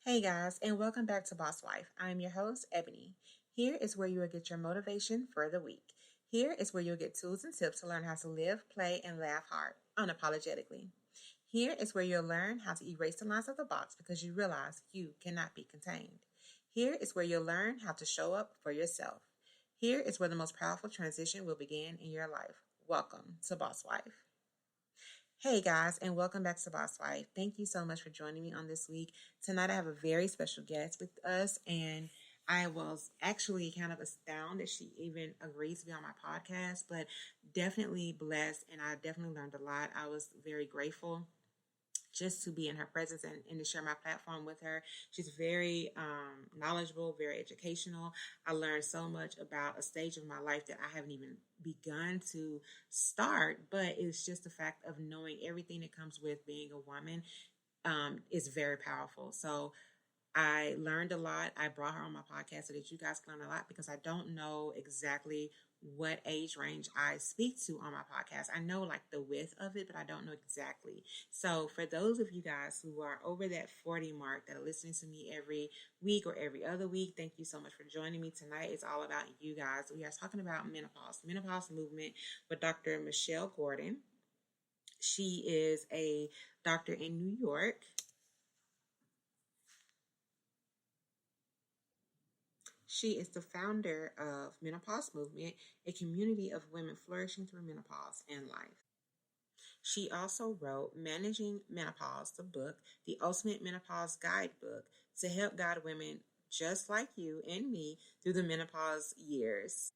Hey guys, and welcome back to Boss Wife. I'm your host, Ebony. Here is where you will get your motivation for the week. Here is where you'll get tools and tips to learn how to live, play, and laugh hard, unapologetically. Here is where you'll learn how to erase the lines of the box because you realize you cannot be contained. Here is where you'll learn how to show up for yourself. Here is where the most powerful transition will begin in your life. Welcome to Boss Wife. Hey guys, and welcome back to Boss Wife. Thank you so much for joining me on this week. Tonight I have a very special guest with us, and I was actually kind of astounded she even agreed to be on my podcast, but definitely blessed, and I definitely learned a lot. I was very grateful just to be in her presence and to share my platform with her. She's very knowledgeable, very educational. I learned so much about a stage of my life that I haven't even begun to start, but it's just the fact of knowing everything that comes with being a woman is very powerful. So I learned a lot. I brought her on my podcast so that you guys can learn a lot because I don't know exactly what age range I speak to on my podcast. I know like the width of it, but I don't know exactly. So for those of you guys who are over that 40 mark that are listening to me every week or every other week, thank you so much for joining me tonight. It's all about you guys. We are talking about menopause movement with Dr. Michelle Gordon. She is a doctor in New York. She is the founder of Menopause Movement, a community of women flourishing through menopause and life. She also wrote Managing Menopause, the book, the ultimate menopause guidebook to help guide women just like you and me through the menopause years.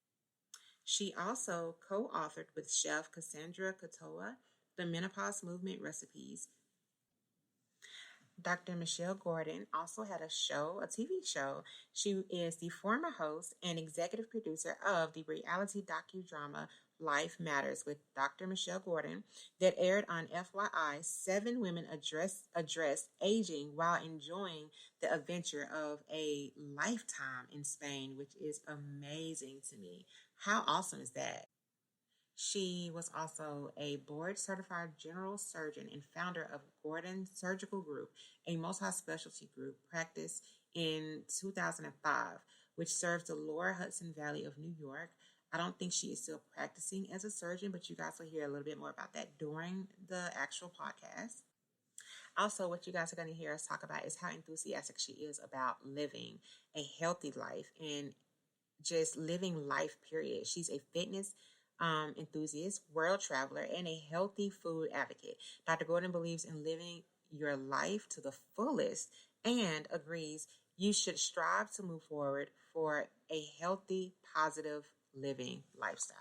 She also co-authored with chef Cassandra Katoa the Menopause Movement recipes. Dr. Michelle Gordon also had a TV show. She is the former host and executive producer of the reality docudrama Life Matters with Dr. Michelle Gordon that aired on FYI. 7 women address aging while enjoying the adventure of a lifetime in Spain, which is amazing to me. How awesome is that? She was also a board-certified general surgeon and founder of Gordon Surgical Group, a multi-specialty group practice in 2005, which serves the lower Hudson Valley of New York. I don't think she is still practicing as a surgeon, but you guys will hear a little bit more about that during the actual podcast. Also, what you guys are going to hear us talk about is how enthusiastic she is about living a healthy life and just living life, period. She's a fitness enthusiast, world traveler, and a healthy food advocate. Dr. Gordon believes in living your life to the fullest and agrees you should strive to move forward for a healthy, positive living lifestyle.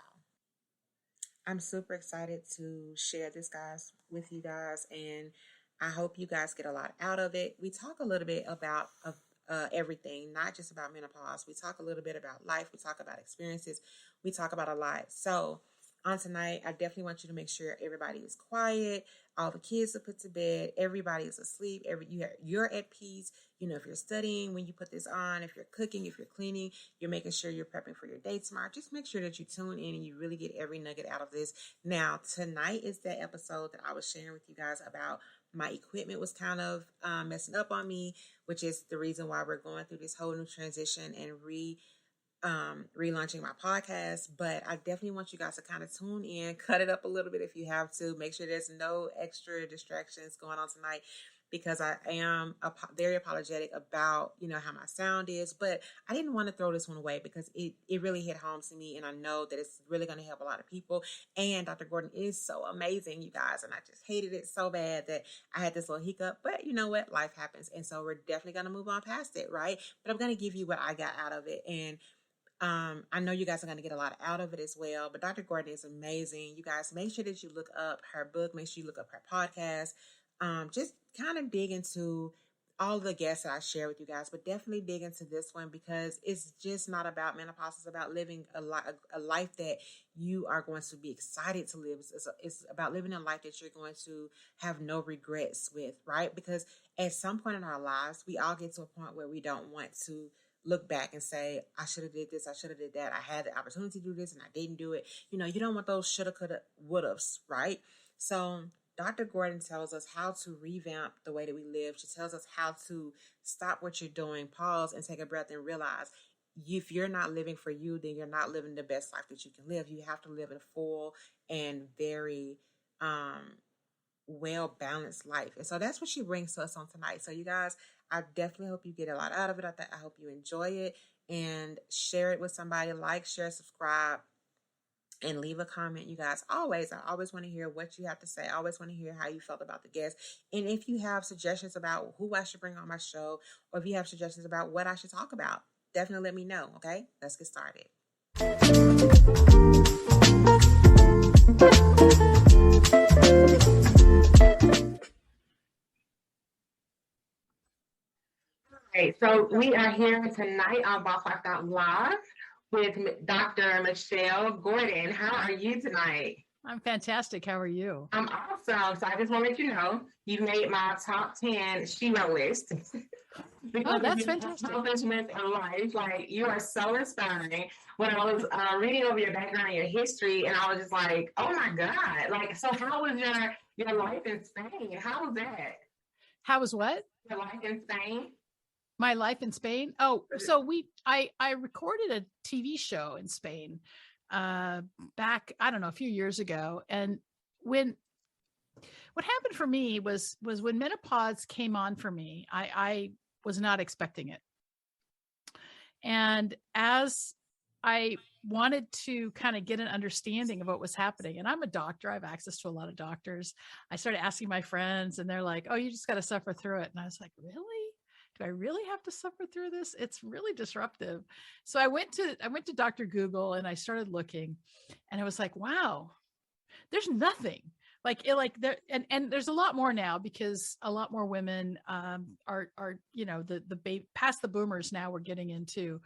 I'm super excited to share this, guys, with you guys, and I hope you guys get a lot out of it. We talk a little bit about everything, not just about menopause. We talk a little bit about life. We talk about experiences. We talk about a lot. So on tonight, I definitely want you to make sure everybody is quiet. All the kids are put to bed. Everybody is asleep. You're at peace. You know, if you're studying, when you put this on, if you're cooking, if you're cleaning, you're making sure you're prepping for your day tomorrow. Just make sure that you tune in and you really get every nugget out of this. Now, tonight is that episode that I was sharing with you guys about my equipment was kind of messing up on me, which is the reason why we're going through this whole new transition and relaunching my podcast. But I definitely want you guys to kind of tune in, cut it up a little bit if you have to. Make sure there's no extra distractions going on tonight because I am very apologetic about, how my sound is. But I didn't want to throw this one away because it really hit home to me. And I know that it's really going to help a lot of people. And Dr. Gordon is so amazing, you guys. And I just hated it so bad that I had this little hiccup. But you know what? Life happens. And so we're definitely going to move on past it, right? But I'm going to give you what I got out of it. And I know you guys are going to get a lot out of it as well, but Dr. Gordon is amazing. You guys make sure that you look up her book, make sure you look up her podcast, just kind of dig into all the guests that I share with you guys, but definitely dig into this one because it's just not about menopause. It's about living a life that you are going to be excited to live. It's about living a life that you're going to have no regrets with, right? Because at some point in our lives, we all get to a point where we don't want to look back and say, I should have did this, I should have did that. I had the opportunity to do this and I didn't do it. You don't want those shoulda, coulda, woulda, right? So Dr. Gordon tells us how to revamp the way that we live. She tells us how to stop what you're doing, pause, and take a breath and realize if you're not living for you, then you're not living the best life that you can live. You have to live a full and very well balanced life. And so that's what she brings to us on tonight. So, you guys, I definitely hope you get a lot out of it. I hope you enjoy it and share it with somebody. Like, share, subscribe, and leave a comment. You guys, I always want to hear what you have to say. I always want to hear how you felt about the guest. And if you have suggestions about who I should bring on my show, or if you have suggestions about what I should talk about, definitely let me know. Okay, let's get started. Okay, so we are here tonight on Boss Life Live with Dr. Michelle Gordon. How are you tonight? I'm fantastic. How are you? I'm awesome. So I just want to let you know, you made my top 10 Shiro list. Because that's fantastic. Accomplishments in life, like you are so inspiring. When I was reading over your background and your history, and I was just like, oh my God. Like, so how was your life in Spain? How was that? How was what? Your life in Spain? My life in Spain? Oh, so I recorded a TV show in Spain back, I don't know, a few years ago. And what happened for me was when menopause came on for me, I was not expecting it. And as I wanted to kind of get an understanding of what was happening, and I'm a doctor, I have access to a lot of doctors. I started asking my friends, and they're like, oh, you just got to suffer through it. And I was like, really? Do I really have to suffer through this? It's really disruptive. So I went to Dr. Google and I started looking, and I was like, wow, there's nothing like it, like there, and there's a lot more now because a lot more women are the past the boomers now. We're getting into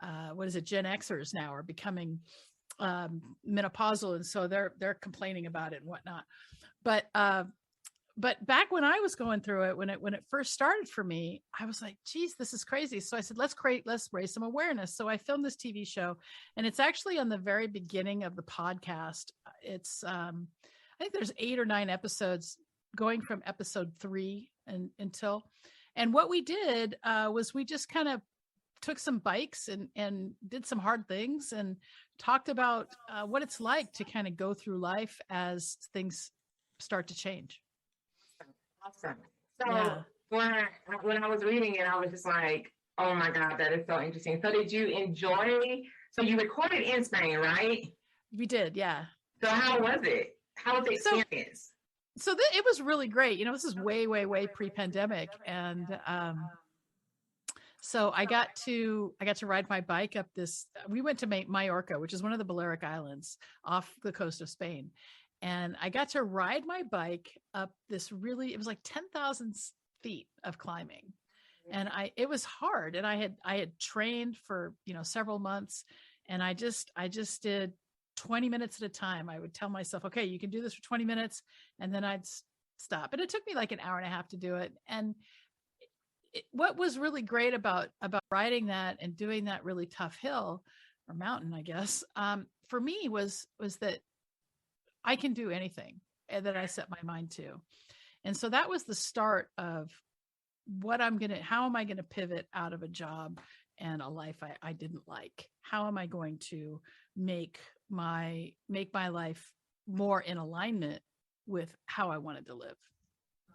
Gen Xers now are becoming menopausal, and so they're complaining about it and whatnot. But back when I was going through it, when it first started for me, I was like, geez, this is crazy. So I said, let's raise some awareness. So I filmed this TV show, and it's actually on the very beginning of the podcast. It's, I think there's 8 or 9 episodes going from episode 3 and what we did was we just kind of took some bikes and did some hard things and talked about what it's like to kind of go through life as things start to change. Awesome. So yeah. when I was reading it, I was just like, oh my God, that is so interesting. So did you enjoy, so you recorded in Spain, right? We did, yeah. So how was it? How was the experience? So it was really great. This is way, way, way pre-pandemic. And so I got to ride my bike up we went to Majorca, which is one of the Balearic Islands off the coast of Spain. And I got to ride my bike up this it was like 10,000 feet of climbing. And it was hard. And I had trained for, several months, and I just did 20 minutes at a time. I would tell myself, okay, you can do this for 20 minutes. And then I'd stop. And it took me like an hour and a half to do it. And what was really great about riding that and doing that really tough hill or mountain, I guess, for me was that I can do anything that I set my mind to. And so that was the start of how am I going to pivot out of a job and a life I didn't like? How am I going to make my life more in alignment with how I wanted to live?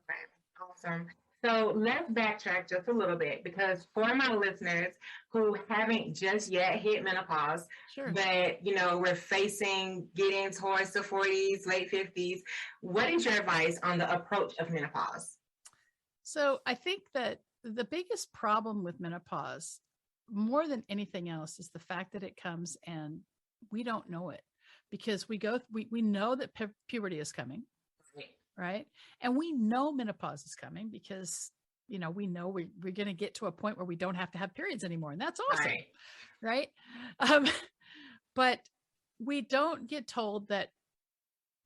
Okay, awesome. So let's backtrack just a little bit, because for my listeners who haven't just yet hit menopause, sure, but we're getting towards the 40s, late 50s, what is your advice on the approach of menopause? So I think that the biggest problem with menopause, more than anything else, is the fact that it comes and we don't know it, because we know that puberty is coming. Right. And we know menopause is coming because, we know we're going to get to a point where we don't have to have periods anymore. And that's awesome. Right. But we don't get told that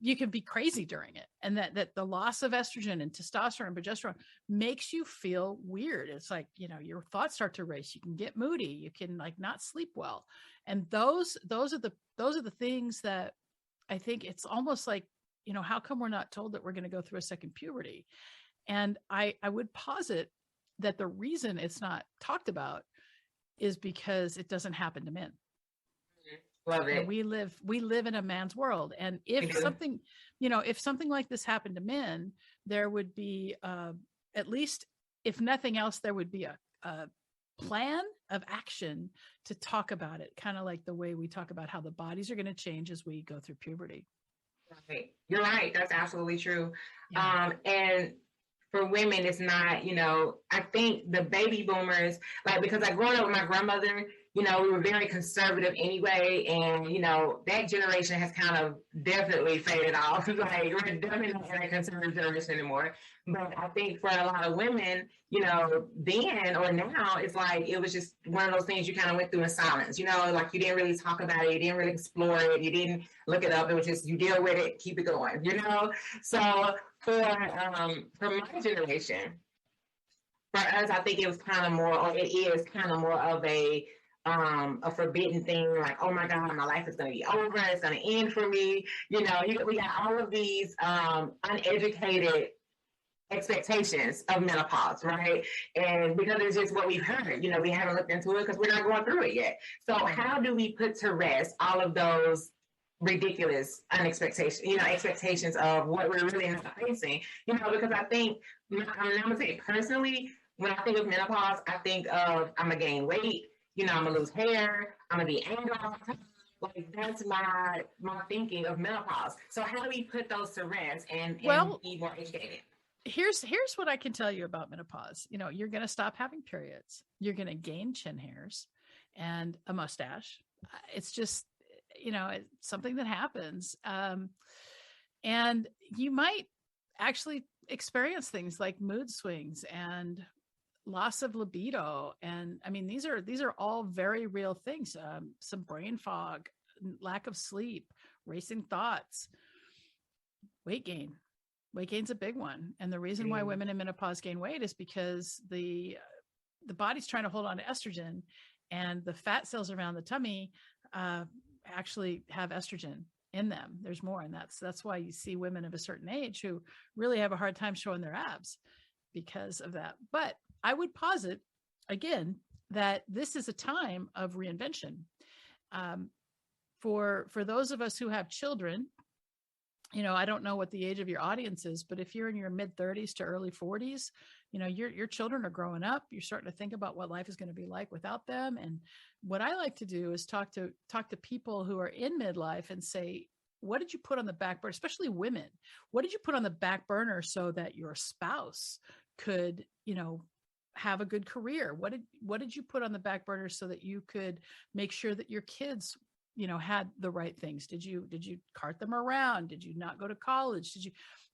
you can be crazy during it, and that the loss of estrogen and testosterone and progesterone makes you feel weird. It's like, your thoughts start to race. You can get moody. You can not sleep well. And those are the things that I think it's almost like how come we're not told that we're going to go through a second puberty? And I would posit that the reason it's not talked about is because it doesn't happen to men. Love it. We live in a man's world. And if something, if something like this happened to men, there would be, at least if nothing else, there would be a plan of action to talk about it. Kind of like the way we talk about how the bodies are going to change as we go through puberty. Right. You're right. That's absolutely true. Yeah. And for women, it's not, I think the baby boomers, like, because like growing up with my grandmother, we were very conservative anyway. And, that generation has kind of definitely faded off. Like, we're definitely not in a conservative generation anymore. But I think for a lot of women, then or now, it's like, it was just one of those things you kind of went through in silence, like you didn't really talk about it. You didn't really explore it. You didn't look it up. It was just, you deal with it, keep it going, So for my generation, for us, I think it was kind of more, or it is kind of more of a forbidden thing, like, oh my God, my life is going to be over, it's going to end for me. We got all of these uneducated expectations of menopause, right? And because it's just what we've heard, we haven't looked into it because we're not going through it yet. So how do we put to rest all of those ridiculous expectations of what we're really not facing? Because I think, I'm gonna say personally, when I think of menopause, I think of, I'm gonna gain weight, I'm gonna lose hair, I'm gonna be angry all the time. Like, that's my thinking of menopause. So how do we put those to rest and be more educated? Here's what I can tell you about menopause. You're going to stop having periods. You're going to gain chin hairs and a mustache. It's just, it's something that happens. And you might actually experience things like mood swings and loss of libido. And I mean, these are all very real things. Some brain fog, lack of sleep, racing thoughts, weight gain. Weight gain's a big one. And the reason why women in menopause gain weight is because the body's trying to hold on to estrogen, and the fat cells around the tummy actually have estrogen in them. There's more. And that's why you see women of a certain age who really have a hard time showing their abs because of that. But I would posit again that this is a time of reinvention. For those of us who have children, I don't know what the age of your audience is, but if you're in your mid 30s to early 40s, your children are growing up. You're starting to think about what life is going to be like without them. And what I like to do is talk to people who are in midlife and say, what did you put on the back burner, especially women? What did you put on the back burner so that your spouse could, have a good career? What did you put on the back burner so that you could make sure that your kids had the right things? Did you cart them around? Did you not go to college?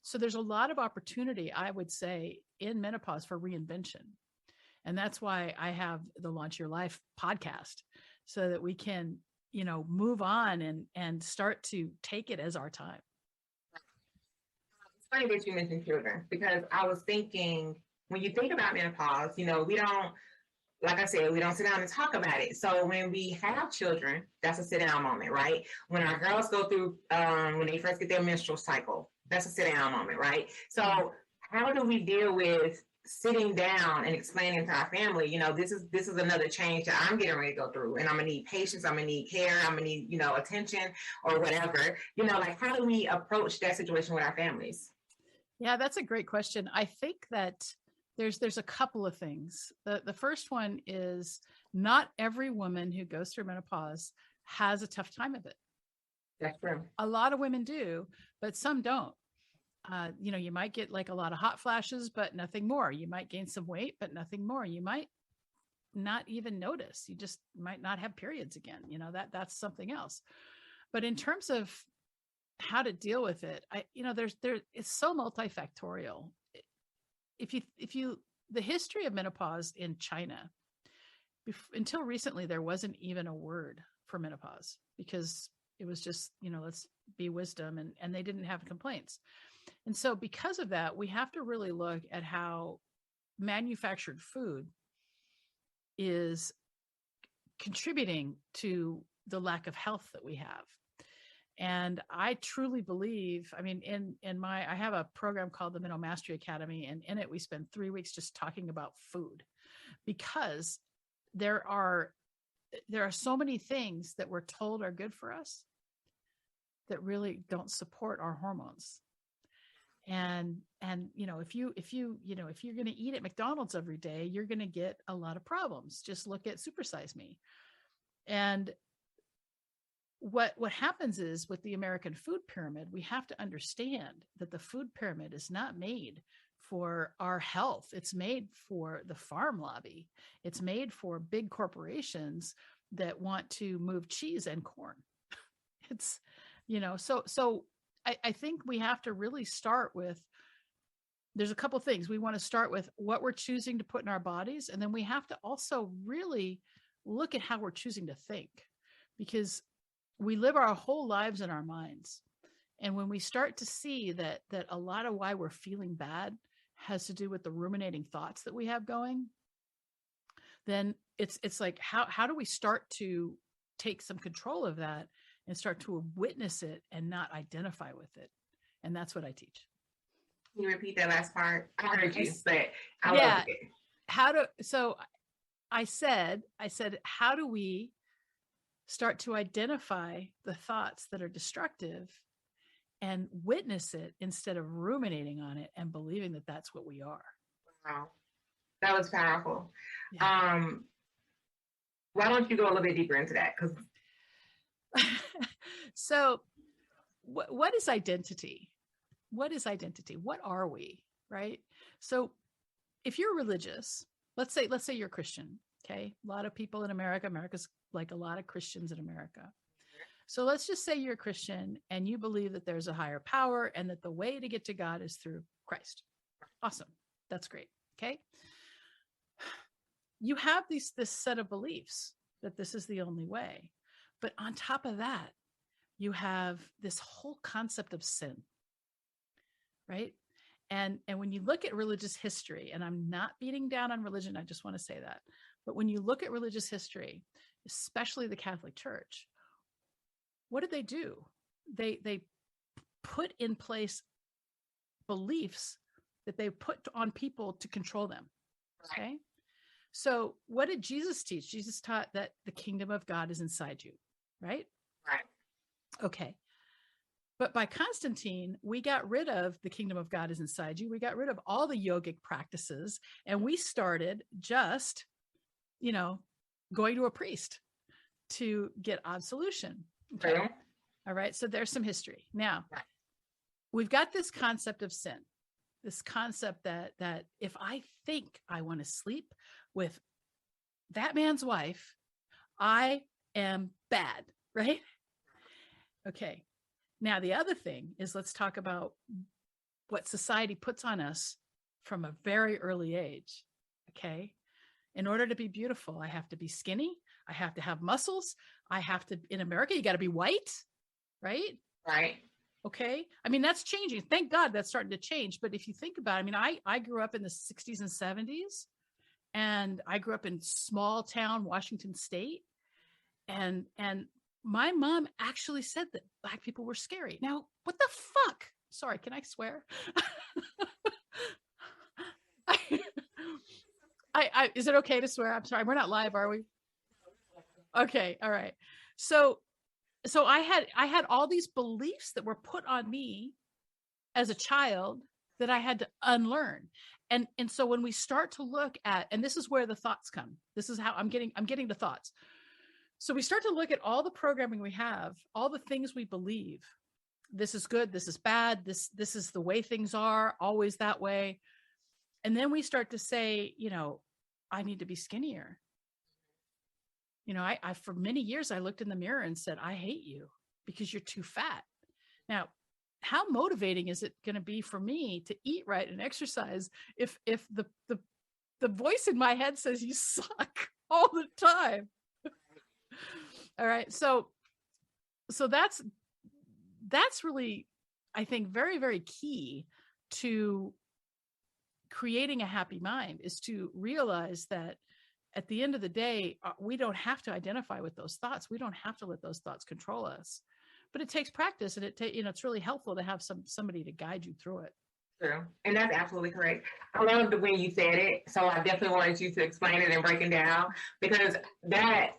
So there's a lot of opportunity, I would say, in menopause for reinvention. And that's why I have the Launch Your Life podcast, so that we can, move on and start to take it as our time. It's funny that you mentioned children, because I was thinking, when you think about menopause, we don't, like I said, we don't sit down and talk about it. So when we have children, that's a sit down moment, right? When our girls go through, when they first get their menstrual cycle, that's a sit down moment, right? So how do we deal with sitting down and explaining to our family, this is another change that I'm getting ready to go through, and I'm gonna need patience, I'm gonna need care, I'm gonna need, attention or whatever, like, how do we approach that situation with our families? Yeah, that's a great question. I think that there's a couple of things. The first one is, not every woman who goes through menopause has a tough time of it. That's true. A lot of women do, but some don't. You might get like a lot of hot flashes, but nothing more. You might gain some weight, but nothing more. You might not even notice. You just might not have periods again. That's something else. But in terms of how to deal with it, it's so multifactorial. The history of menopause in China, until recently, there wasn't even a word for menopause, because it was just, let's be wisdom, and they didn't have complaints. And so because of that, we have to really look at how manufactured food is contributing to the lack of health that we have. And I truly believe, I mean, I have a program called the Mental Mastery Academy, and in it we spend 3 weeks just talking about food, because there are so many things that we're told are good for us that really don't support our hormones. And if you're going to eat at McDonald's every day, you're going to get a lot of problems. Just look at Super Size Me. And what happens is, with the American food pyramid, we have to understand that the food pyramid is not made for our health. It's made for the farm lobby. It's made for big corporations that want to move cheese and corn. It's, so I think we have to really start with, there's a couple things. We want to start with what we're choosing to put in our bodies. And then we have to also really look at how we're choosing to think, because we live our whole lives in our minds. And when we start to see that a lot of why we're feeling bad has to do with the ruminating thoughts that we have going, then it's like, how do we start to take some control of that and start to witness it and not identify with it? And that's what I teach. Can you repeat that last part? I heard you, but so I said, how do we start to identify the thoughts that are destructive and witness it instead of ruminating on it and believing that that's what we are? Wow. That was powerful. Yeah. Why don't you go a little bit deeper into that? So what is identity? What is identity? What are we? Right? So if you're religious, let's say you're Christian. Okay. A lot of people in America's like a lot of Christians in America. So let's just say you're a Christian and you believe that there's a higher power and that the way to get to God is through Christ. Awesome. That's great. Okay. You have this set of beliefs that this is the only way. But on top of that, you have this whole concept of sin, right? And when you look at religious history, and I'm not beating down on religion, I just want to say that. But when you look at religious history, especially the Catholic Church, what did they do? They put in place beliefs that they put on people to control them. Okay. So what did Jesus teach? Jesus taught that the kingdom of God is inside you, right? Right. Okay. But by Constantine, we got rid of the kingdom of God is inside you. We got rid of all the yogic practices, and we started just, going to a priest to get absolution. Okay. True. All right. So there's some history. Now, we've got this concept of sin, this concept that if I think I want to sleep with that man's wife, I am bad, right? Okay. Now, the other thing is, let's talk about what society puts on us from a very early age. Okay. In order to be beautiful, I have to be skinny. I have to have muscles. I have to, in America, you got to be white, right? Right. Okay. I mean, that's changing. Thank God that's starting to change. But if you think about it, I mean, I grew up in the 60s and 70s, and I grew up in small town Washington State. And my mom actually said that Black people were scary. Now, what the fuck? Sorry, can I swear? Is it okay to swear? I'm sorry. We're not live, are we? Okay. All right. So I had all these beliefs that were put on me as a child that I had to unlearn. And so when we start to look at, and this is where the thoughts come, this is how I'm getting the thoughts. So we start to look at all the programming we have, all the things we believe. This is good. This is bad. This is the way things are, always that way. And then we start to say, I need to be skinnier. I for many years, I looked in the mirror and said, I hate you because you're too fat. Now, how motivating is it going to be for me to eat right and exercise if the voice in my head says you suck all the time? All right. So that's really, I think, very, very key to creating a happy mind, is to realize that at the end of the day, we don't have to identify with those thoughts. We don't have to let those thoughts control us. but it takes practice, and it's really helpful to have somebody to guide you through it. True. And that's absolutely correct. I love the when you said it. So I definitely wanted you to explain it and break it down, because that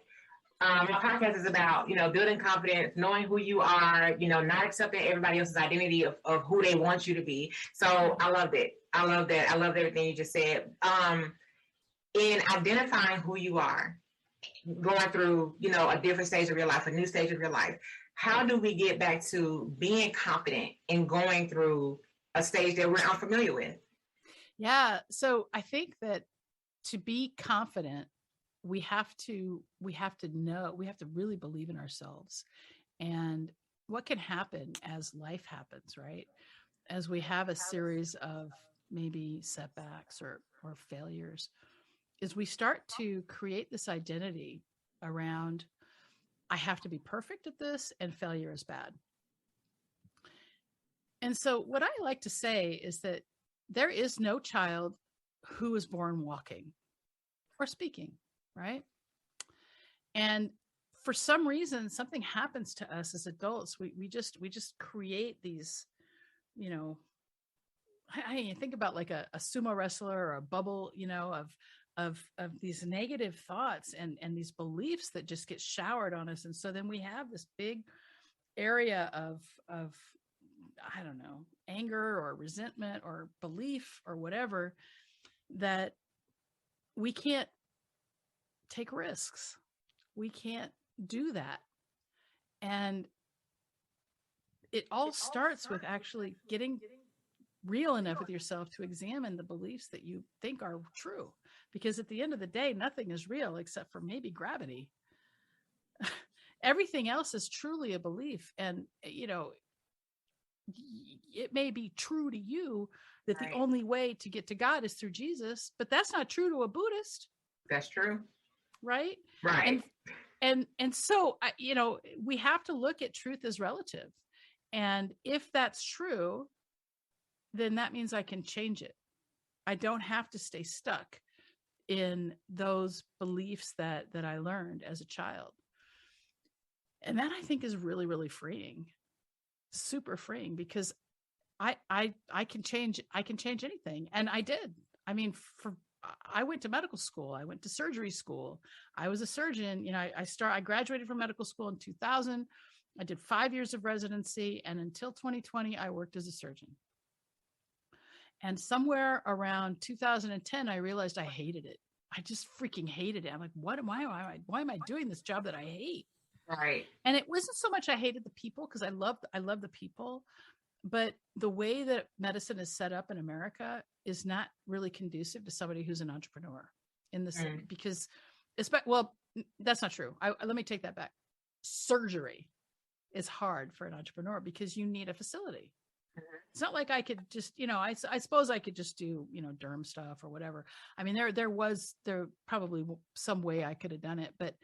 my podcast is about, building confidence, knowing who you are, not accepting everybody else's identity of who they want you to be. So I loved it. I love that. I love everything you just said. In identifying who you are, going through, a different stage of your life, a new stage of your life, how do we get back to being confident in going through a stage that we're unfamiliar with? Yeah. So I think that to be confident, we have to know, we have to really believe in ourselves. And what can happen as life happens, right? As we have a series of maybe setbacks or failures, is we start to create this identity around, I have to be perfect at this, and failure is bad. And so what I like to say is that there is no child who is born walking or speaking, right? And for some reason, something happens to us as adults. We just create these, I think about like a sumo wrestler or a bubble, of these negative thoughts and these beliefs that just get showered on us. And so then we have this big area of I don't know, anger or resentment or belief or whatever, that we can't take risks. We can't do that. And it all starts with actually getting real enough with yourself to examine the beliefs that you think are true. Because at the end of the day, nothing is real except for maybe gravity. Everything else is truly a belief. And, it may be true to you that the only way to get to God is through Jesus, but that's not true to a Buddhist. That's true. Right. Right. And so, we have to look at truth as relative. And if that's true, then that means I can change it. I don't have to stay stuck in those beliefs that I learned as a child. And that, I think, is really, really freeing. Super freeing, because I can change anything. And I did. I mean, I went to medical school. I went to surgery school. I was a surgeon. I graduated from medical school in 2000. I did 5 years of residency. And until 2020, I worked as a surgeon. And somewhere around 2010, I realized I hated it. I just freaking hated it. I'm like, why am I doing this job that I hate? Right. And it wasn't so much I hated the people, because I love the people, but the way that medicine is set up in America is not really conducive to somebody who's an entrepreneur in the city, because well, that's not true. Let me take that back. Surgery is hard for an entrepreneur because you need a facility. It's not like I could just, I suppose I could just do, derm stuff or whatever. I mean, there probably some way I could have done it, but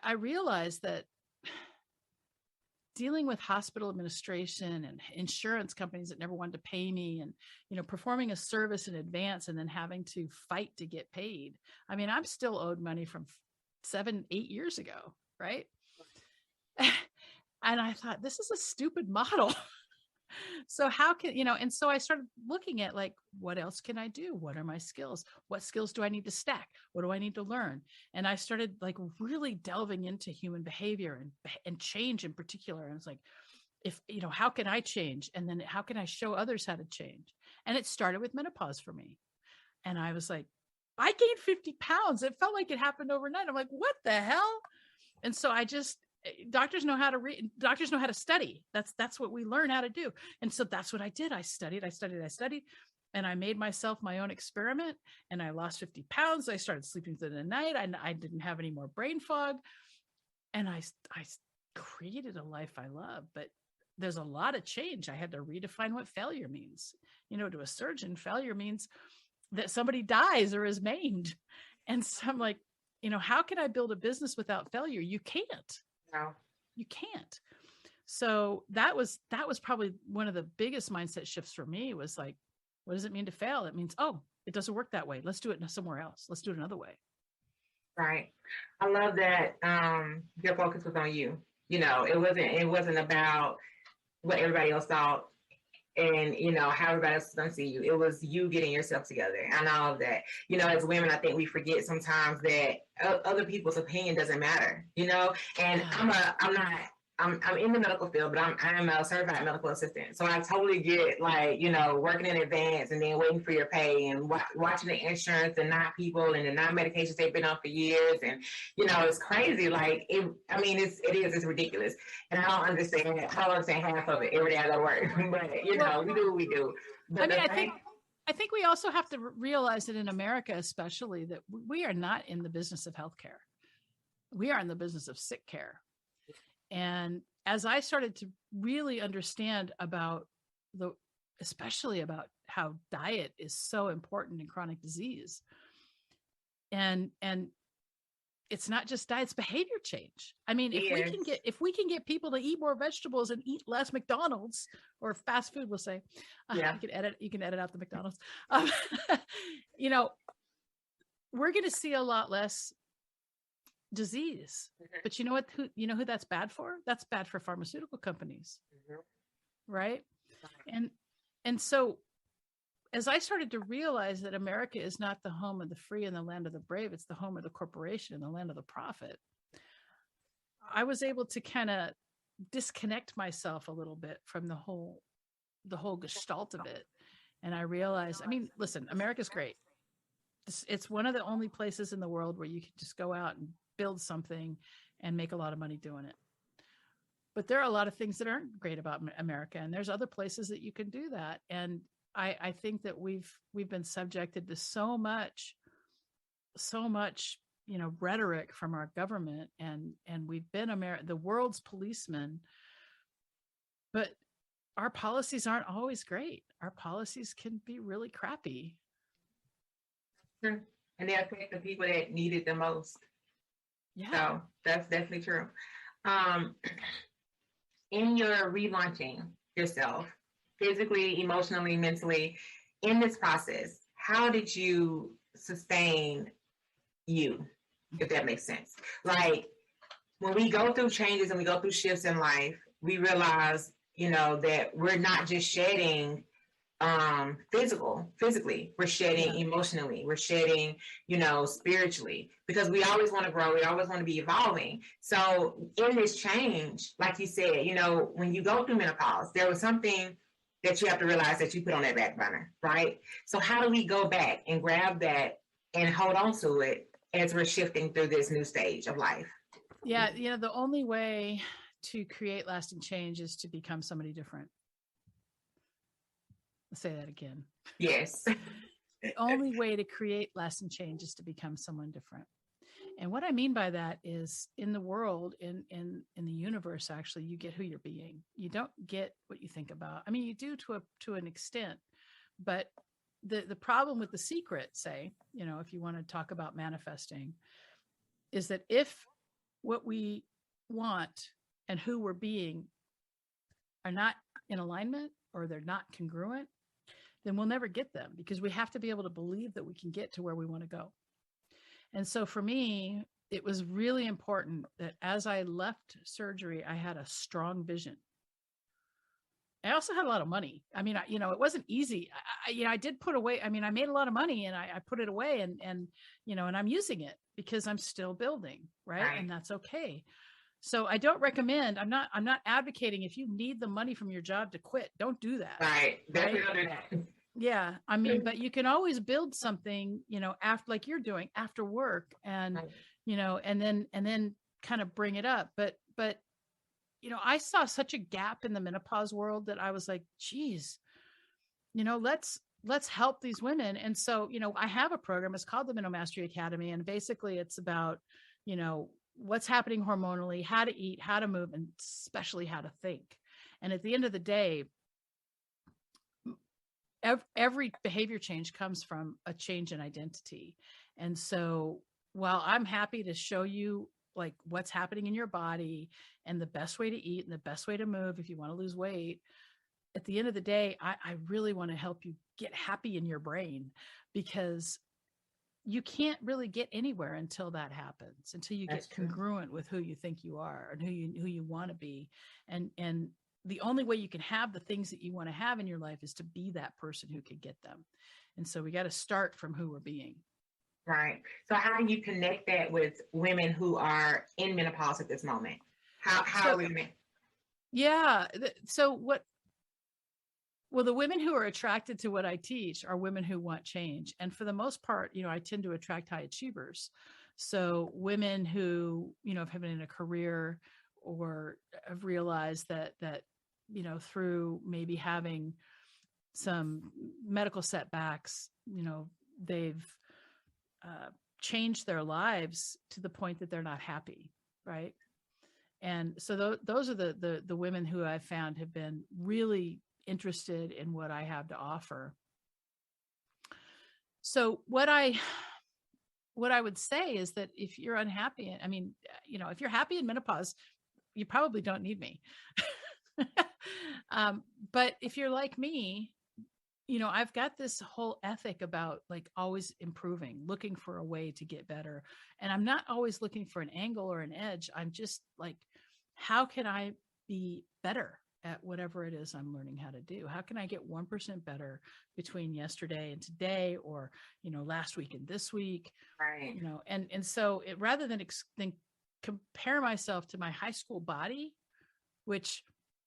I realized that dealing with hospital administration and insurance companies that never wanted to pay me, and, performing a service in advance and then having to fight to get paid. I mean, I'm still owed money from 7-8 years ago. Right. And I thought, this is a stupid model. So how can, and so I started looking at, like, what else can I do? What are my skills? What skills do I need to stack? What do I need to learn? And I started, like, really delving into human behavior and change in particular. And it's like, how can I change? And then how can I show others how to change? And it started with menopause for me. And I was like, I gained 50 pounds. It felt like it happened overnight. I'm like, what the hell? And so doctors know how to read. Doctors know how to study. That's what we learn how to do. And so that's what I did. I studied, and I made myself my own experiment, and I lost 50 pounds. I started sleeping through the night. I didn't have any more brain fog, and I created a life I love. But there's a lot of change. I had to redefine what failure means. To a surgeon, failure means that somebody dies or is maimed. And so I'm like, how can I build a business without failure? You can't. No. You can't. So that was probably one of the biggest mindset shifts for me, was like, what does it mean to fail? It means, it doesn't work that way. Let's do it somewhere else. Let's do it another way. Right. I love that your focus was on you. It wasn't about what everybody else thought and how everybody else is going to see you. It was you getting yourself together and all of that. As women, I think we forget sometimes that other people's opinion doesn't matter. And I'm in the medical field, but I'm a certified medical assistant. So I totally get working in advance and then waiting for your pay and watching the insurance and not people and the non medications they've been on for years. And, it's crazy. It's ridiculous. And I don't understand half of it every day I go to work. But, we do what we do. But I think we also have to realize that in America, especially, that we are not in the business of healthcare. We are in the business of sick care. And as I started to really understand especially about how diet is so important in chronic disease, and it's not just diet, it's behavior change. I mean, if we can get people to eat more vegetables and eat less McDonald's or fast food, we'll say, yeah. you can edit out the McDonald's. We're going to see a lot less disease. Mm-hmm. But you know what? Who that's bad for? That's bad for pharmaceutical companies, mm-hmm. right? And so, as I started to realize that America is not the home of the free and the land of the brave, it's the home of the corporation and the land of the profit, I was able to kind of disconnect myself a little bit from the whole gestalt of it. And I realized, listen, America's great. It's one of the only places in the world where you can just go out and build something and make a lot of money doing it. But there are a lot of things that aren't great about America, and there's other places that you can do that. And I think that we've been subjected to so much, rhetoric from our government, and we've been the world's policemen. But our policies aren't always great. Our policies can be really crappy. True. And they affect the people that need it the most. Yeah. So that's definitely true. In your relaunching yourself, physically, emotionally, mentally, in this process, how did you sustain you, if that makes sense? Like, when we go through changes and we go through shifts in life, we realize, that we're not just shedding physically, we're shedding emotionally, we're shedding, spiritually, because we always want to grow, we always want to be evolving. So in this change, like you said, when you go through menopause, there was something that you have to realize that you put on that back burner, right? So how do we go back and grab that and hold on to it as we're shifting through this new stage of life? Yeah, the only way to create lasting change is to become somebody different. I'll say that again. Yes. The only way to create lasting change is to become someone different. And what I mean by that is, in the world, in the universe, actually, you get who you're being. You don't get what you think about. You do to an extent, but the problem with The Secret, say, if you want to talk about manifesting, is that if what we want and who we're being are not in alignment, or they're not congruent, then we'll never get them, because we have to be able to believe that we can get to where we want to go. And so for me, it was really important that as I left surgery, I had a strong vision. I also had a lot of money. It wasn't easy. I did put away, I made a lot of money, and I put it away, and I'm using it because I'm still building. Right. And that's okay. So I don't recommend, I'm not advocating, if you need the money from your job, to quit. Don't do that. Right. Definitely don't do that. Yeah. But you can always build something, after, like you're doing, after work, and, and then kind of bring it up. But, I saw such a gap in the menopause world that I was like, geez, let's help these women. And so, I have a program, it's called the Mental Mastery Academy. And basically it's about, what's happening hormonally, how to eat, how to move, and especially how to think. And at the end of the day, every behavior change comes from a change in identity. And so while I'm happy to show you like what's happening in your body and the best way to eat and the best way to move if you want to lose weight, at the end of the day, I really want to help you get happy in your brain, because you can't really get anywhere until that happens, until you That's get true. congruent with who you think you are and who you want to be. And the only way you can have the things that you want to have in your life is to be that person who can get them. And so we got to start from who we're being. Right. So how do you connect that with women who are in menopause at this moment? How So are women? yeah. So well, the women who are attracted to what I teach are women who want change. And for the most part, I tend to attract high achievers. So women who, have been in a career or have realized that, through maybe having some medical setbacks, they've changed their lives to the point that they're not happy. Right. And so those are the women who I've found have been really interested in what I have to offer. So what I would say is that if you're unhappy, I mean, if you're happy in menopause, you probably don't need me. But if you're like me, I've got this whole ethic about like always improving, looking for a way to get better. And I'm not always looking for an angle or an edge. I'm just like, how can I be better at whatever it is I'm learning how to do? How can I get 1% better between yesterday and today, or, last week and this week, Right. And so rather than compare myself to my high school body, which,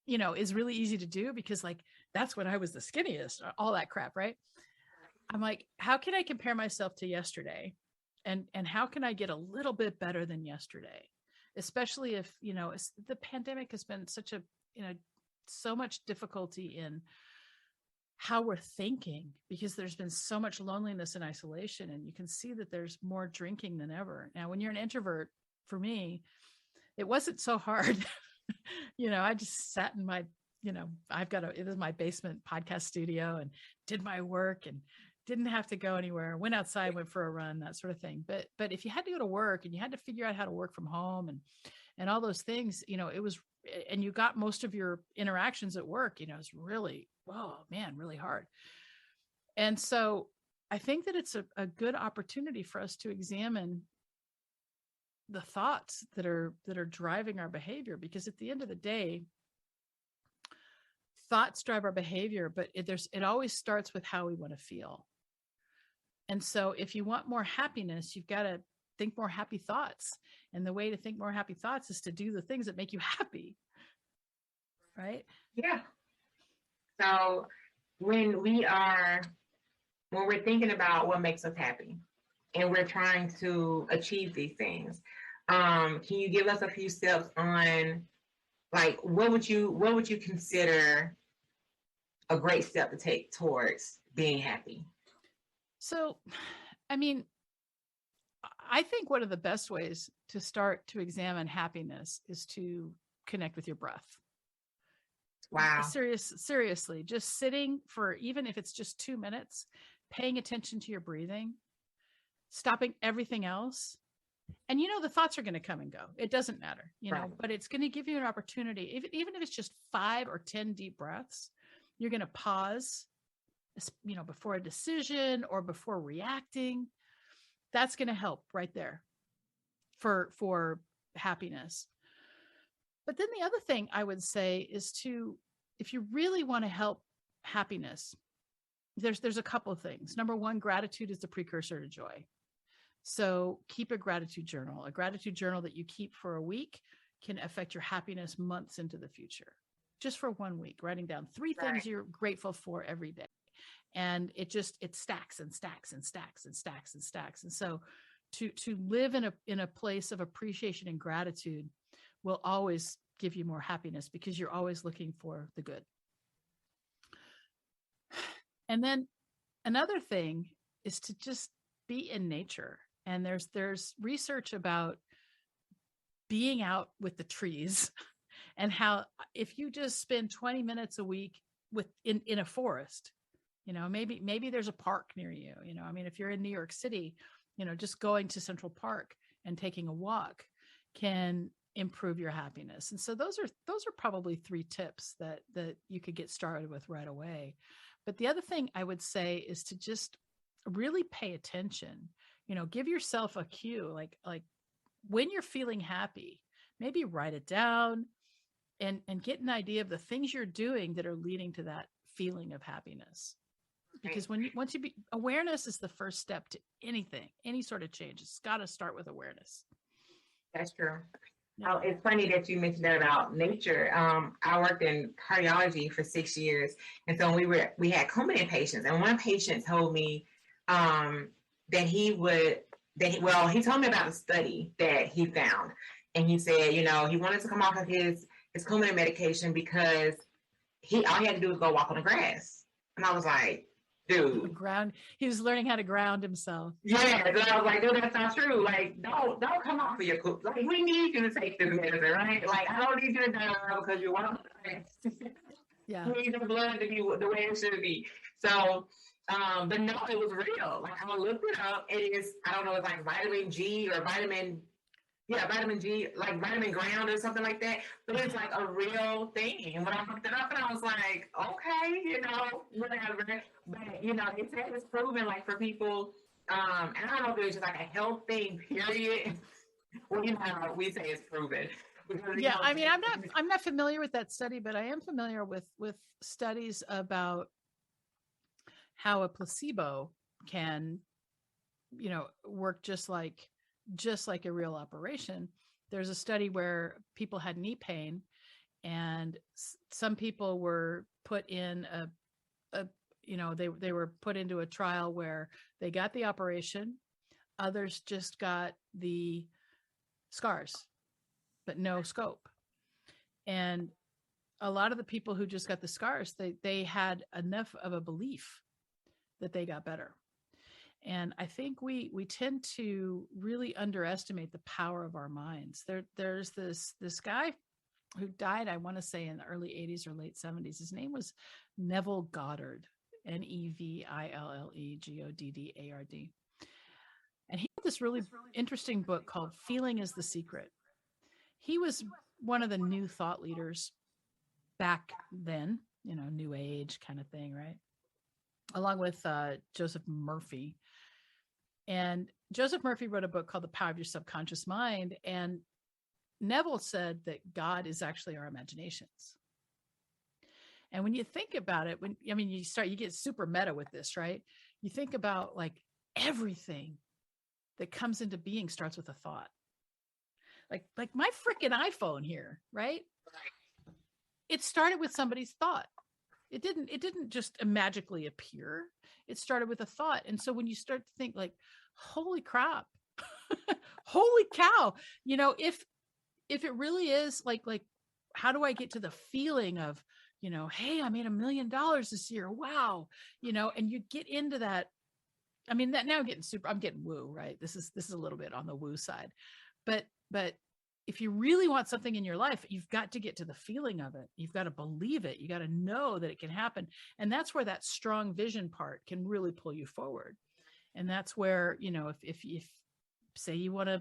is really easy to do because like, that's when I was the skinniest, all that crap. Right. I'm like, how can I compare myself to yesterday? And how can I get a little bit better than yesterday? Especially if, the pandemic has been such a, so much difficulty in how we're thinking, because there's been so much loneliness and isolation, and you can see that there's more drinking than ever. Now, when you're an introvert, for me, it wasn't so hard. I just sat in my, it was my basement podcast studio and did my work and didn't have to go anywhere, went outside, went for a run, that sort of thing. But if you had to go to work and you had to figure out how to work from home and all those things, it was, and you got most of your interactions at work, it's really, oh man, really hard. And so I think that it's a good opportunity for us to examine the thoughts that are driving our behavior, because at the end of the day, thoughts drive our behavior, but it always starts with how we want to feel. And so if you want more happiness, you've got to think more happy thoughts. And the way to think more happy thoughts is to do the things that make you happy. Right? Yeah. So when we're thinking about what makes us happy and we're trying to achieve these things, can you give us a few steps on like what would you consider a great step to take towards being happy? So, I mean, I think one of the best ways to start to examine happiness is to connect with your breath. Wow. Seriously, just sitting for, even if it's just 2 minutes, paying attention to your breathing, stopping everything else. And, the thoughts are going to come and go. It doesn't matter, Right. but it's going to give you an opportunity. Even if it's just 5 or 10 deep breaths, you're going to pause, before a decision or before reacting. That's going to help right there for happiness. But then the other thing I would say is if you really want to help happiness, there's a couple of things. Number one, gratitude is the precursor to joy. So keep a gratitude journal. A gratitude journal that you keep for a week can affect your happiness months into the future. Just for 1 week, writing down 3 things you're grateful for every day. And it stacks and stacks and stacks and stacks and stacks. And so to live in a place of appreciation and gratitude will always give you more happiness, because you're always looking for the good. And then another thing is to just be in nature. And there's research about being out with the trees and how if you just spend 20 minutes a week in a forest, maybe there's a park near you, if you're in New York City, just going to Central Park and taking a walk can improve your happiness. And so those are probably 3 tips that you could get started with right away. But the other thing I would say is to just really pay attention. give yourself a cue, like when you're feeling happy, maybe write it down and get an idea of the things you're doing that are leading to that feeling of happiness. Because once you be, awareness is the first step to anything, any sort of change. It's got to start with awareness. That's true. Yeah. Oh, it's funny that you mentioned that about nature. I worked in cardiology for 6 years, and so we had Coumadin patients, and one patient told me he told me about the study that he found, and he said, he wanted to come off of his Coumadin medication because all he had to do was go walk on the grass, and I was like, dude, he was learning how to ground himself. Yeah, and I was like, dude, that's not true. Like, don't come off of your cook. Like, we need you to take this medicine, right? Like, I don't need you to die because you're one of the Yeah. We need the blood to be the way it should be. So, but no, it was real. Like, I looked it up. It is, I don't know, it's like vitamin G or vitamin G, like vitamin ground or something like that. But it's like a real thing. And when I looked it up, and I was like, okay, whatever. But they said it's proven, like, for people. And I don't know if it was just like a health thing, period. Well, we say it's proven. Because, yeah, I mean, I'm not familiar with that study, but I am familiar with studies about how a placebo can, work just like a real operation. There's a study where people had knee pain, and some people were put in they were put into a trial where they got the operation. Others just got the scars, but no scope. And a lot of the people who just got the scars, they had enough of a belief that they got better. And I think we tend to really underestimate the power of our minds. There's this guy who died, I want to say in the early 80s or late 70s. His name was Neville Goddard, Nevillegoddard. And he wrote this really interesting book called Feeling is the Secret. He was one of the new thought leaders back then, new age kind of thing, right? Along with Joseph Murphy. And Joseph Murphy wrote a book called The Power of Your Subconscious Mind. And Neville said that God is actually our imaginations. And when you think about it, you get super meta with this, right? You think about like everything that comes into being starts with a thought. Like my freaking iPhone here, right? It started with somebody's thought. It didn't just magically appear. It started with a thought. And so when you start to think like, holy crap, holy cow, if it really is like, how do I get to the feeling of, hey, I made $1 million this year. Wow. And you get into that. I mean, that now I'm getting woo, right? This is a little bit on the woo side, but if you really want something in your life, you've got to get to the feeling of it. You've got to believe it. You got to know that it can happen. And that's where that strong vision part can really pull you forward. And that's where, if say you want to,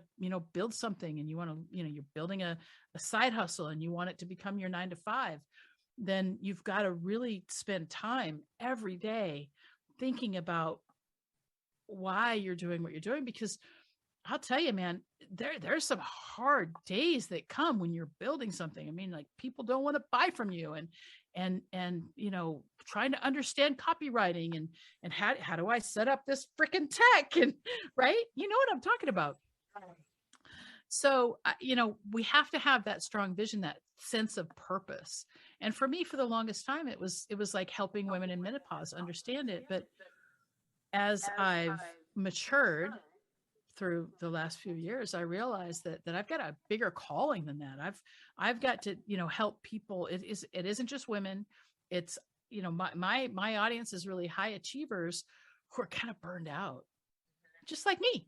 build something and you want to, you're building a side hustle and you want it to become your 9 to 5, then you've got to really spend time every day thinking about why you're doing what you're doing. Because I'll tell you, man, there's some hard days that come when you're building something. I mean, like people don't want to buy from you and trying to understand copywriting and how do I set up this freaking tech and right. You know what I'm talking about. So, we have to have that strong vision, that sense of purpose. And for me, for the longest time, it was like helping women in menopause understand it. But as I've matured through the last few years, I realized that I've got a bigger calling than that. I've got to, help people. It isn't just women. It's, my audience is really high achievers who are kind of burned out, just like me,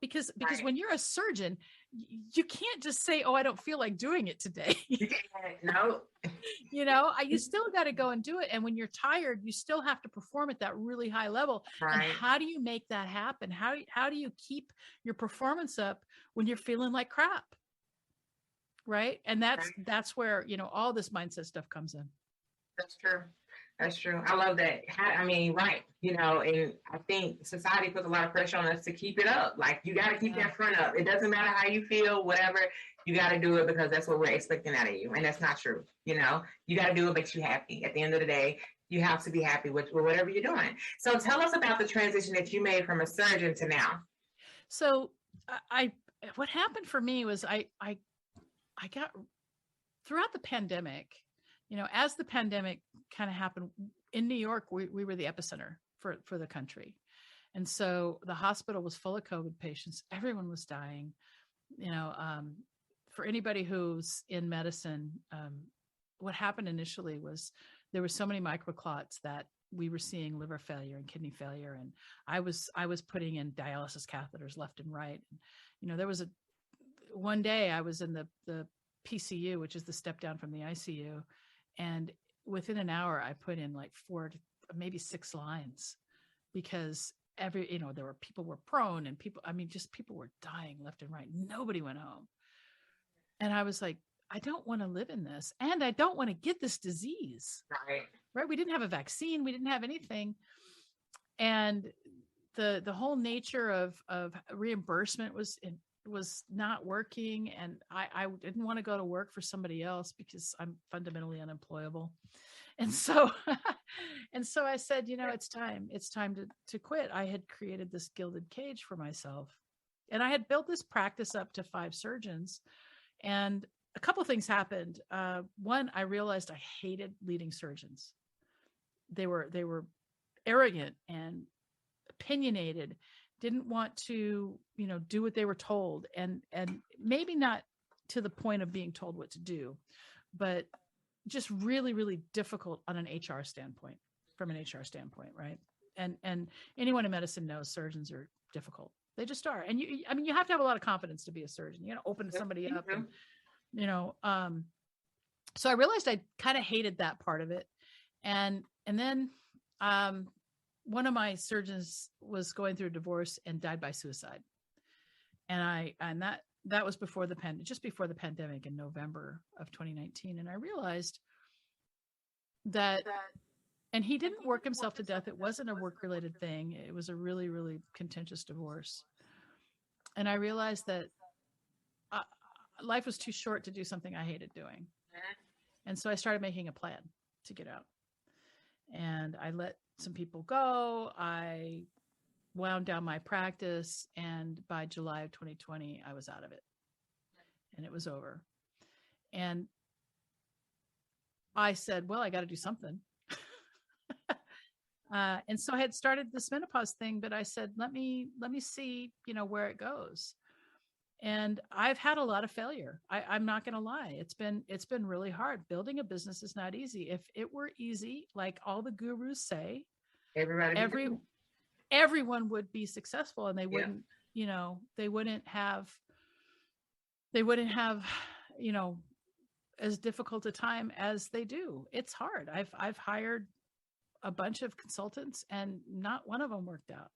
because right. When you're a surgeon, you can't just say, oh, I don't feel like doing it today. No. You still got to go and do it. And when you're tired, you still have to perform at that really high level. Right. And how do you make that happen? How do you keep your performance up when you're feeling like crap? Right. And that's where, all this mindset stuff comes in. That's true. That's true. I love that. I mean, right. You know, and I think society puts a lot of pressure on us to keep it up. Like, you got to keep that front up. It doesn't matter how you feel, whatever. You got to do it because that's what we're expecting out of you. And that's not true. You know, you got to do what makes you happy. At the end of the day, you have to be happy with whatever you're doing. So tell us about the transition that you made from a surgeon to now. So what happened for me was I got throughout the pandemic, you know, as the pandemic kind of happened in New York, we were the epicenter for the country. And so the hospital was full of COVID patients. Everyone was dying. You know, for anybody who's in medicine, what happened initially was there were so many microclots that we were seeing liver failure and kidney failure. And I was putting in dialysis catheters left and right. And, you know, there was one day I was in the PCU, which is the step down from the ICU. And within an hour, I put in like 4 to maybe 6 lines because people were prone and people were dying left and right. Nobody went home. And I was like, I don't want to live in this. And I don't want to get this disease. Right. We didn't have a vaccine. We didn't have anything. And the whole nature of reimbursement was not working. And I didn't want to go to work for somebody else because I'm fundamentally unemployable. And so, I said, you know, it's time to quit. I had created this gilded cage for myself, and I had built this practice up to 5 surgeons. And a couple of things happened. One, I realized I hated leading surgeons. They were arrogant and opinionated, didn't want to, you know, do what they were told, and maybe not to the point of being told what to do, but just really, really difficult on an HR standpoint, right? And anyone in medicine knows surgeons are difficult. They just are. And you have to have a lot of confidence to be a surgeon. You know, open somebody up, and, you know, so I realized I kind of hated that part of it. And then, one of my surgeons was going through a divorce and died by suicide. And that was just before the pandemic in November of 2019. And I realized that, and he didn't work himself to death. It wasn't a work-related thing. It was a really, really contentious divorce. And I realized that life was too short to do something I hated doing. And so I started making a plan to get out. And I let some people go. I wound down my practice. And by July of 2020, I was out of it. And it was over. And I said, well, I got to do something. And so I had started this menopause thing, but I said, let me see, you know, where it goes. And I've had a lot of failure. I'm not going to lie. It's been really hard. Building a business is not easy. If it were easy, like all the gurus say, everyone would be successful, and they wouldn't, you know, they wouldn't have, you know, as difficult a time as they do. It's hard. I've hired a bunch of consultants, and not one of them worked out.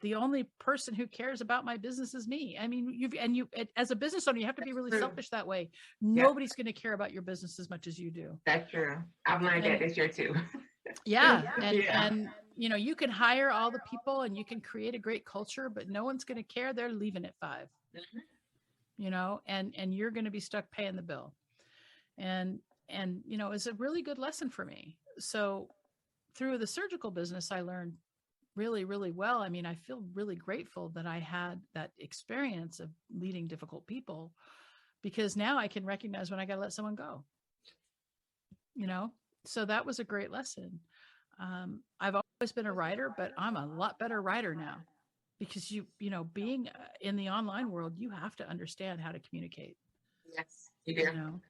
The only person who cares about my business is me. I mean, you as a business owner, you have to be really selfish that way. Nobody's going to care about your business as much as you do. That's true. I've learned that this year too. And you know, you can hire all the people and you can create a great culture, but no one's going to care. They're leaving at 5, you know, and you're going to be stuck paying the bill. And, you know, it's a really good lesson for me. So through the surgical business, I learned really, really well. I mean, I feel really grateful that I had that experience of leading difficult people, because now I can recognize when I got to let someone go, you know? So that was a great lesson. I've always been a writer, but I'm a lot better writer now, because you know, being in the online world, you have to understand how to communicate. Yes, you do. You know,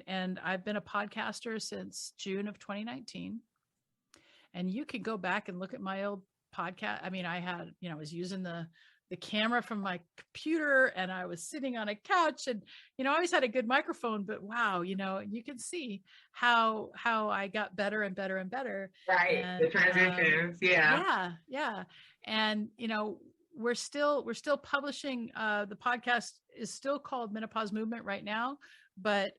and I've been a podcaster since June of 2019. And you can go back and look at my old podcast. I mean, I was using the camera from my computer, and I was sitting on a couch, and, you know, I always had a good microphone, but wow, you know, you can see how I got better and better and better. Right. And, the transitions. Yeah. And, you know, we're still publishing, the podcast is still called Menopause Movement right now, but,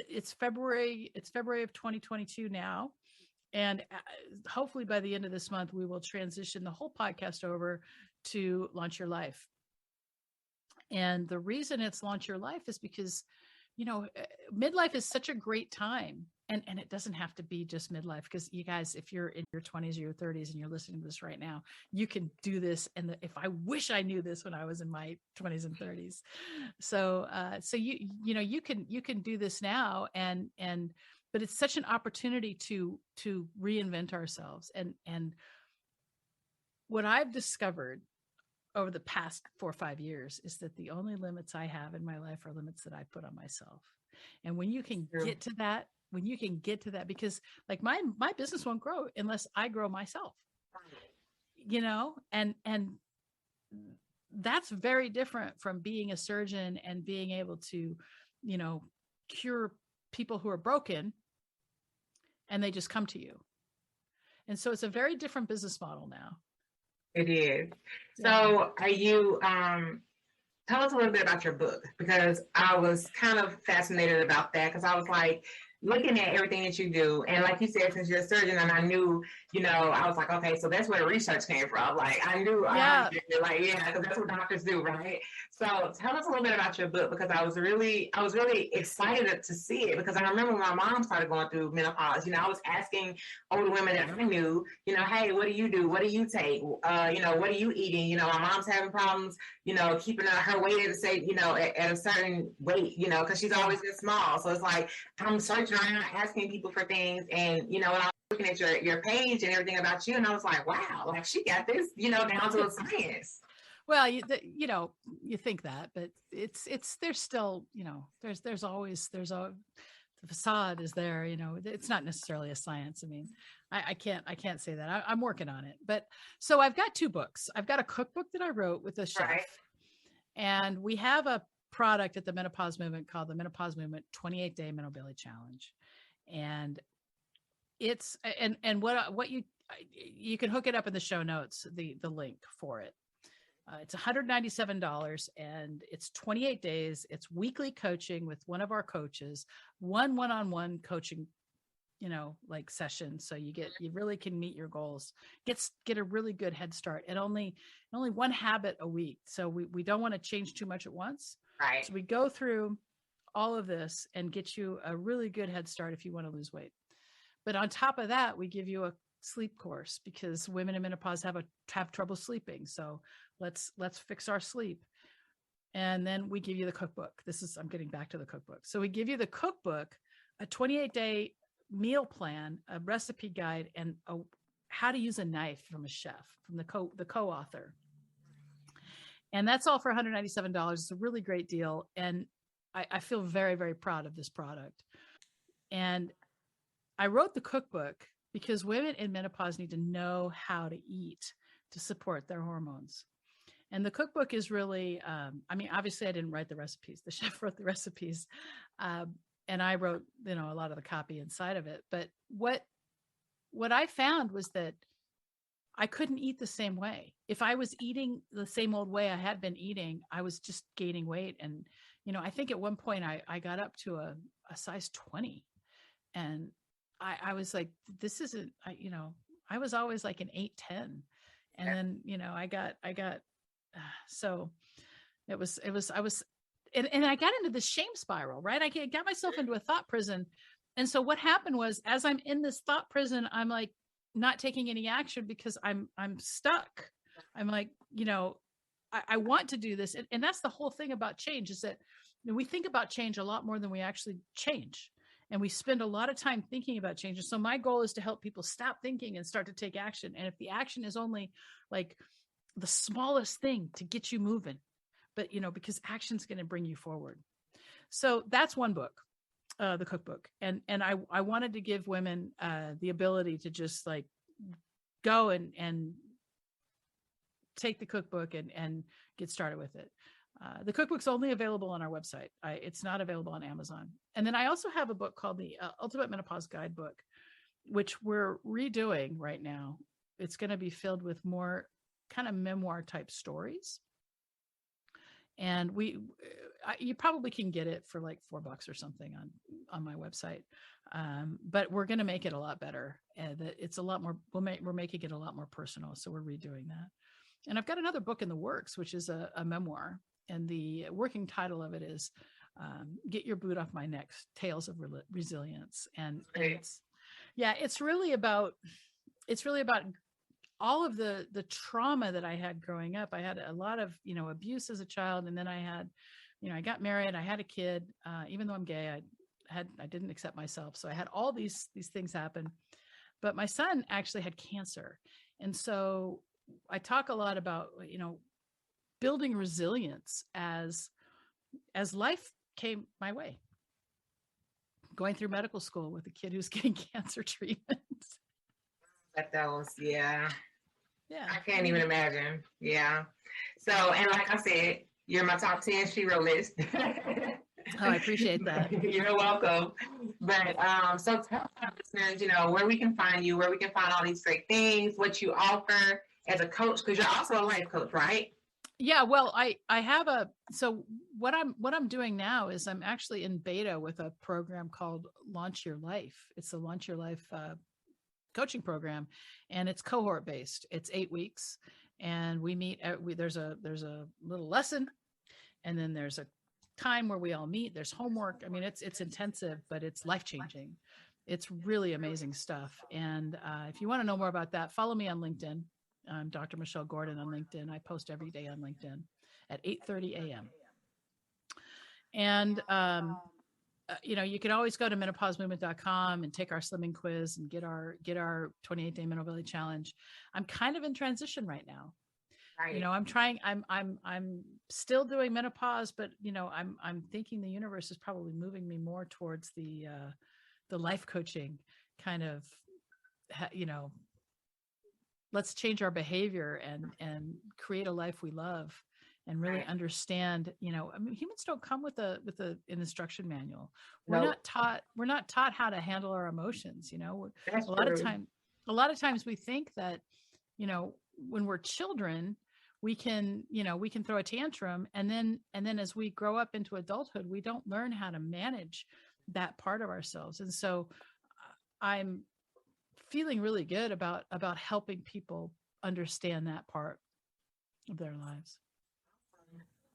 it's February of 2022 now. And hopefully by the end of this month, we will transition the whole podcast over to Launch Your Life. And the reason it's Launch Your Life is because, midlife is such a great time. And it doesn't have to be just midlife, because you guys, if you're in your 20s or your 30s and you're listening to this right now, you can do this. And if I wish I knew this when I was in my 20s and 30s. So you can do this now, but it's such an opportunity to reinvent ourselves. And what I've discovered over the past 4 or 5 years is that the only limits I have in my life are limits that I put on myself. And when you can get to that, because like my business won't grow unless I grow myself, and that's very different from being a surgeon and being able to, cure people who are broken and they just come to you. And so it's a very different business model now. It is. So are you, tell us a little bit about your book, because I was kind of fascinated about that, because I was like, looking at everything that you do, and like you said, since you're a surgeon, and I knew, I was like, okay, so that's where the research came from. Like I knew, because that's what doctors do, right? So tell us a little bit about your book, because I was really excited to see it, because I remember when my mom started going through menopause. I was asking older women that I knew, hey, what do you do? What do you take? What are you eating? My mom's having problems, keeping her weight at a certain weight, because she's always been small. So it's like I'm searching around asking people for things, and when I was looking at your page and everything about you, and I was like, wow, like she got this down to a science. Well, you think that, but it's there's still, there's always the facade is there, it's not necessarily a science. I mean, I can't say that. I'm working on it. But so I've got 2 books. I've got a cookbook that I wrote with a chef, right, and we have a product at the Menopause Movement called the Menopause Movement 28-Day Menopause Challenge. And it's, and what you can hook it up in the show notes, the link for it. It's $197 and it's 28 days. It's weekly coaching with one of our coaches, one-on-one coaching, like session. So you really can meet your goals, get a really good head start, and only one habit a week. So we don't want to change too much at once. Right. So we go through all of this and get you a really good head start if you want to lose weight. But on top of that, we give you a sleep course, because women in menopause have trouble sleeping. So let's fix our sleep. And then we give you the cookbook. I'm getting back to the cookbook. So we give you the cookbook, a 28-day meal plan, a recipe guide, and how to use a knife from a chef, from the co-author. And that's all for $197. It's a really great deal. And I feel very, very proud of this product. And I wrote the cookbook because women in menopause need to know how to eat to support their hormones. And the cookbook is really, obviously I didn't write the recipes. The chef wrote the recipes. And I wrote, a lot of the copy inside of it. But what I found was that I couldn't eat the same way. If I was eating the same old way I had been eating, I was just gaining weight. And, I think at one point I got up to a size 20, and I was like, this isn't, I was always like an 8-10. And then, I got, so I was, and I got into the shame spiral, right? I got myself into a thought prison. And so what happened was, as I'm in this thought prison, I'm like not taking any action because I'm stuck. I'm like, I want to do this. And that's the whole thing about change, is that we think about change a lot more than we actually change. And we spend a lot of time thinking about change. And so my goal is to help people stop thinking and start to take action. And if the action is only like the smallest thing to get you moving, but, because action's going to bring you forward. So that's one book, the cookbook. And I wanted to give women the ability to just like go and take the cookbook and get started with it. The cookbook's only available on our website. It's not available on Amazon. And then I also have a book called the Ultimate Menopause Guidebook, which we're redoing right now. It's going to be filled with more kind of memoir type stories. And you probably can get it for like $4 or something on my website. But we're going to make it a lot better, and that it's a lot more, we're making it a lot more personal. So we're redoing that. And I've got another book in the works, which is a memoir. And the working title of it is Get Your Boot Off My Neck, Tales of Resilience. And it's really about all of the trauma that I had growing up. I had a lot of, abuse as a child. And then I had, I got married, I had a kid, even though I'm gay, I didn't accept myself. So I had all these things happen, but my son actually had cancer. And so I talk a lot about, building resilience as life came my way, going through medical school with a kid who's getting cancer treatment. Yeah. Yeah. I can't even imagine. Yeah. So, and like I said, you're my top 10 Shiro list. Oh, I appreciate that. You're welcome. But so tell our listeners, where we can find you, where we can find all these great things, what you offer as a coach, because you're also a life coach, right? Yeah, well, I have so what I'm doing now is I'm actually in beta with a program called Launch Your Life. It's a Launch Your Life coaching program, and it's cohort based. It's 8 weeks, and we meet. There's a little lesson, and then there's a time where we all meet. There's homework. I mean, it's intensive, but it's life changing. It's really amazing stuff. And if you want to know more about that, follow me on LinkedIn. I'm Dr. Michelle Gordon on LinkedIn. I post every day on LinkedIn at 8:30 a.m. And you can always go to menopausemovement.com and take our slimming quiz and get our 28-day Menopause challenge. I'm kind of in transition right now. Right. I'm still doing menopause, but I'm thinking the universe is probably moving me more towards the life coaching kind of, let's change our behavior and create a life we love and really understand, humans don't come with an instruction manual. We're not taught how to handle our emotions. A lot of times we think that, when we're children, we can throw a tantrum, and then as we grow up into adulthood, we don't learn how to manage that part of ourselves. And so I'm feeling really good about helping people understand that part of their lives.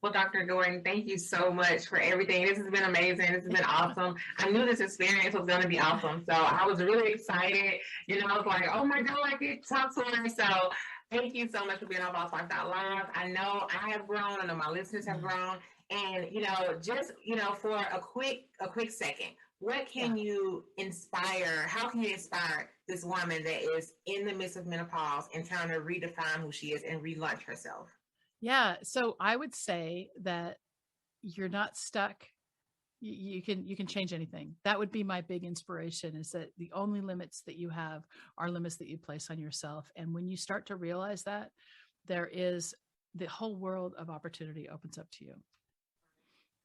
Well, Dr. Gordon, thank you so much for everything. This has been amazing. This has been awesome. I knew this experience was going to be awesome. So I was really excited. I was like, oh my God, I get to talk to her. So thank you so much for being on Boss Life Live. I know I have grown. I know my listeners have grown. And, just, for a quick second, what can you inspire? How can you inspire this woman that is in the midst of menopause and trying to redefine who she is and relaunch herself? Yeah. So I would say that you're not stuck. You can change anything. That would be my big inspiration, is that the only limits that you have are limits that you place on yourself. And when you start to realize that, there is the whole world of opportunity opens up to you.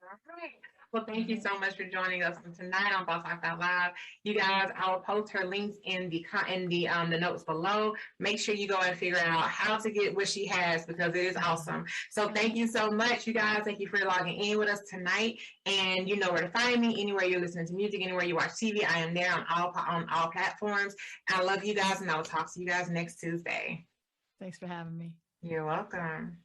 All right. Well, thank you so much for joining us tonight on Boss Life Live. You guys, I will post her links in the notes below. Make sure you go and figure out how to get what she has, because it is awesome. So thank you so much, you guys. Thank you for logging in with us tonight. And you know where to find me. Anywhere you're listening to music, anywhere you watch TV, I am there on all platforms. I love you guys, and I will talk to you guys next Tuesday. Thanks for having me. You're welcome.